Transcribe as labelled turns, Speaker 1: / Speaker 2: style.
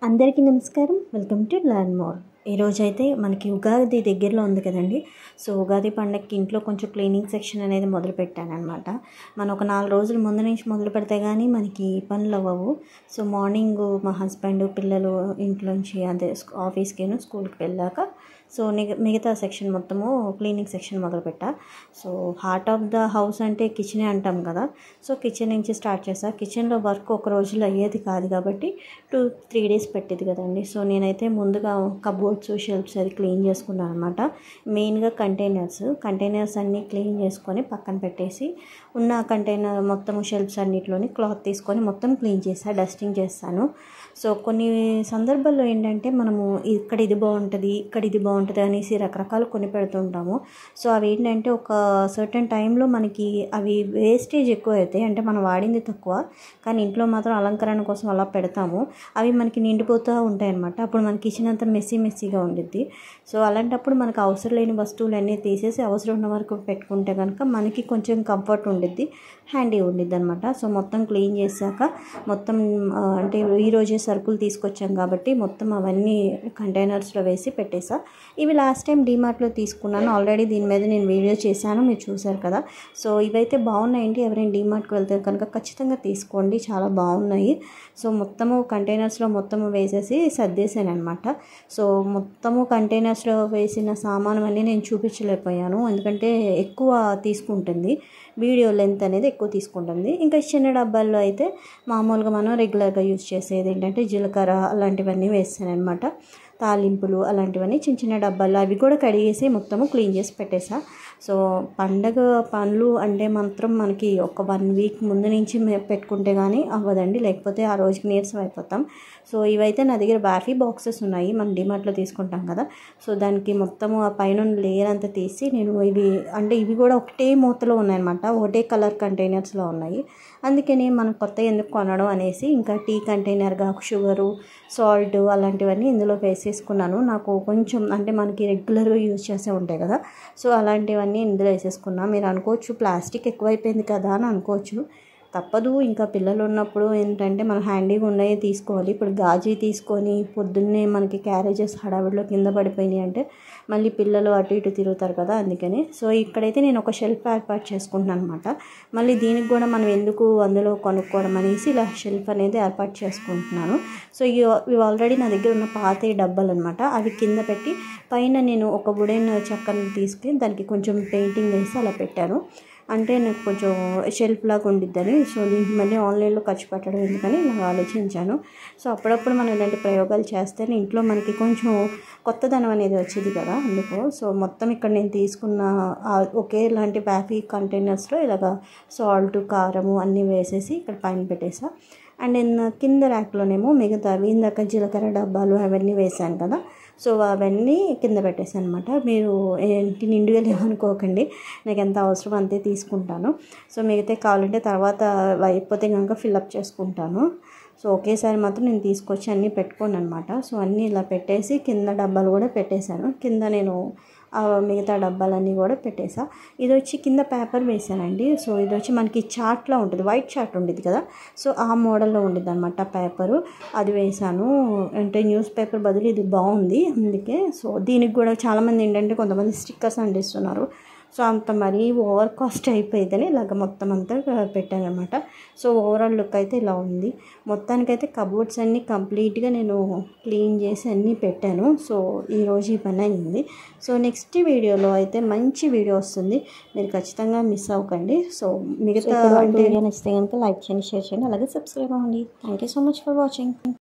Speaker 1: అందరికీ నమస్కారం. Welcome to learn more. ఈరోజు అయితే మనకి ఉగాది దగ్గరలో ఉంది కదండి. సో ఉగాది పండగకి ఇంట్లో కొంచెం క్లీనింగ్ సెక్షన్ అనేది మొదలు పెట్టానమాట. మనం ఒక 4 రోజుల ముందు నుంచి మొదలు పెడితే కానీ మనకి పనులు అవ్వవు. సో మార్నింగ్ మా హస్బెండ్ పిల్లలు ఇంట్లోంచి అదే ఆఫీస్కి స్కూల్కి వెళ్ళాక సో మిగతా సెక్షన్ మొత్తము క్లీనింగ్ సెక్షన్ మొదలుపెట్టా. So heart of the house అంటే కిచెనే అంటాం కదా. సో కిచెన్ నుంచి స్టార్ట్ చేసా. కిచెన్లో వర్క్ ఒక రోజులో అయ్యేది కాదు కాబట్టి 2-3 డేస్ పెట్టేది కదండి. సో నేనైతే ముందుగా కబోర్డ్స్ షెల్ఫ్స్ అది క్లీన్ చేసుకున్నాను అనమాట. మెయిన్గా కంటైనర్స్ అన్నీ క్లీన్ చేసుకొని పక్కన పెట్టేసి ఉన్న కంటైనర్ మొత్తం షెల్ఫ్స్ అన్నిటిలోని క్లాత్ తీసుకొని మొత్తం క్లీన్ చేసా, డస్టింగ్ చేస్తాను. సో కొన్ని సందర్భాల్లో ఏంటంటే మనము ఇక్కడ ఇది బాగుంటుంది అనేసి రకరకాలు కొని పెడుతుంటాము. సో అవి ఏంటంటే ఒక సర్టన్ టైంలో మనకి అవి వేస్టేజ్ ఎక్కువ అవుతాయి, అంటే మనం వాడింది తక్కువ కానీ ఇంట్లో మాత్రం అలంకరణ కోసం అలా పెడతాము. అవి మనకి నిండిపోతూ ఉంటాయి అన్నమాట. అప్పుడు మన కిచెన్ అంతా మెస్సీగా ఉండిద్ది. సో అలాంటప్పుడు మనకు అవసరం లేని వస్తువులన్నీ తీసేసి అవసరం ఉన్న వరకు పెట్టుకుంటే కనుక మనకి కొంచెం కంఫర్ట్ ఉండిద్ది, హ్యాండీ ఉండిద్ది అనమాట. సో మొత్తం క్లీన్ చేశాక మొత్తం అంటే ఈరోజే సరుకులు తీసుకొచ్చాం కాబట్టి మొత్తం అవన్నీ కంటైనర్స్లో వేసి పెట్టేసా. ఇవి లాస్ట్ టైం డీమార్ట్లో తీసుకున్నాను. ఆల్రెడీ దీని మీద నేను వీడియో చేశాను, మీరు చూసారు కదా. సో ఇవైతే బాగున్నాయండి. ఎవరైనా డీమార్ట్కి వెళ్తే కనుక ఖచ్చితంగా తీసుకోండి, చాలా బాగున్నాయి. సో మొత్తము కంటైనర్స్లో మొత్తము వేసేసి సర్దేశాను అనమాట. సో మొత్తము కంటైనర్స్లో వేసిన సామాను అన్నీ నేను చూపించలేకపోయాను, ఎందుకంటే ఎక్కువ తీసుకుంటుంది, వీడియో లెంత్ అనేది ఎక్కువ తీసుకుంటుంది. ఇంకా చిన్న డబ్బాల్లో అయితే మామూలుగా మనం రెగ్యులర్గా యూజ్ చేసేది ఏంటంటే జీలకర్ర అలాంటివన్నీ వేస్తాను అనమాట. తాలింపులు అలాంటివన్నీ చిన్న డబ్బాల్లో అవి కూడా కడిగేసి మొత్తము క్లీన్ చేసి పెట్టేసా. సో పండగ పనులు అంటే మాత్రం మనకి ఒక 1 వీక్ ముందు నుంచి పెట్టుకుంటే కానీ అవ్వదండి, లేకపోతే ఆ రోజుకి నీరసం అయిపోతాం. సో ఇవైతే నా దగ్గర బాఫీ బాక్సెస్ ఉన్నాయి, మనం డిమార్ట్లో తీసుకుంటాం కదా. సో దానికి మొత్తము ఆ పైన లేయర్ అంతా తీసి నేను ఇవి కూడా ఒకటే మూతలో ఉన్నాయన్నమాట, ఒకటే కలర్ కంటైనర్స్లో ఉన్నాయి. అందుకని మనం కొత్త ఎందుకు కొనడం అనేసి ఇంకా టీ కంటైనర్గా షుగరు, సాల్ట్ అలాంటివన్నీ ఇందులో వేసేసుకున్నాను. నాకు కొంచెం అంటే మనకి రెగ్యులర్గా యూజ్ చేసే ఉంటాయి కదా, సో అలాంటివన్నీ ఇందులో వేసేసుకున్నా. మీరు అనుకోవచ్చు ప్లాస్టిక్ ఎక్కువైపోయింది కదా అని అనుకోవచ్చు, తప్పదు. ఇంకా పిల్లలు ఉన్నప్పుడు ఏంటంటే మనం హ్యాండీగా ఉన్నాయి తీసుకోవాలి. ఇప్పుడు గాజీ తీసుకొని పొద్దున్నే మనకి క్యారేజెస్ హడావిడిలో కింద పడిపోయినాయి అంటే మళ్ళీ పిల్లలు అటు ఇటు తిరుగుతారు కదా, అందుకని. సో ఇక్కడైతే నేను ఒక షెల్ఫ్ ఏర్పాటు చేసుకుంటున్నాను అనమాట. మళ్ళీ దీనికి కూడా మనం ఎందుకు అందులో కొనుక్కోవడం అనేసి ఇలా షెల్ఫ్ అనేది ఏర్పాటు చేసుకుంటున్నాను. సో ఇవి ఆల్రెడీ నా దగ్గర ఉన్న పాత డబ్బాలు అనమాట. అవి కింద పెట్టి పైన నేను ఒక వుడెన్ చెక్కను తీసుకుని దానికి కొంచెం పెయింటింగ్ వేసి అలా పెట్టాను, అంటే నాకు కొంచెం షెల్ఫ్ లాగా ఉండిద్దని. సో దీనికి మళ్ళీ ఆన్లైన్లో ఖర్చు పెట్టడం ఎందుకని నాకు ఆలోచించాను. సో అప్పుడప్పుడు మనం ఇలాంటి ప్రయోగాలు చేస్తేనే ఇంట్లో మనకి కొంచెం కొత్తదనం అనేది వచ్చేది కదా, అందుకు. సో మొత్తం ఇక్కడ నేను తీసుకున్న ఒకేలాంటి బ్యాఫీ కంటైనర్స్లో ఇలాగ సాల్ట్, కారము అన్నీ వేసేసి ఇక్కడ పైన పెట్టేసా. అండ్ కింద ర్యాక్లోనేమో మిగతావి ఇందాక జీలకర్ర డబ్బాలు అవన్నీ వేసాను కదా, సో అవన్నీ కింద పెట్టేసాను అనమాట. మీరు ఏంటి నిండుగా లేవనుకోకండి, నాకు ఎంత అవసరం అంతే తీసుకుంటాను. సో మిగతా కావాలంటే తర్వాత అయిపోతే కనుక ఫిల్అప్ చేసుకుంటాను. సో ఒకేసారి మాత్రం నేను తీసుకొచ్చి అన్నీ పెట్టుకోను అనమాట. సో అన్నీ ఇలా పెట్టేసి కింద డబ్బాలు కూడా పెట్టేశాను. కింద నేను మిగతా డబ్బాలన్నీ కూడా పెట్టేసా. ఇది వచ్చి కింద పేపర్ వేసానండి. సో ఇది వచ్చి మనకి చార్ట్లా ఉంటుంది, వైట్ చార్ట్ ఉండేది కదా, సో ఆ మోడల్లో ఉండేది అనమాట పేపరు, అది వేసాను. అంటే న్యూస్ పేపర్ బదులు ఇది బాగుంది అందుకే. సో దీనికి కూడా చాలామంది ఏంటంటే కొంతమంది స్టిక్కర్స్ అంటిస్తున్నారు. సో అంత మరీ ఓవర్ కాస్ట్ అయిపోయిందని ఇలాగ మొత్తం అంతా పెట్టాను అనమాట. సో ఓవరాల్ లుక్ అయితే ఇలా ఉంది. మొత్తానికైతే కబోర్డ్స్ అన్నీ కంప్లీట్గా నేను క్లీన్ చేసి అన్నీ పెట్టాను. సో ఈరోజు ఈ పని అయింది. సో నెక్స్ట్ వీడియోలో అయితే మంచి వీడియో వస్తుంది, మీరు ఖచ్చితంగా మిస్ అవ్వకండి. సో మిగతా వీడియో నచ్చితే కనుక లైక్ చేయండి, షేర్ చేయండి, అలాగే సబ్స్క్రైబ్ అవ్వండి. Thank you so much for watching.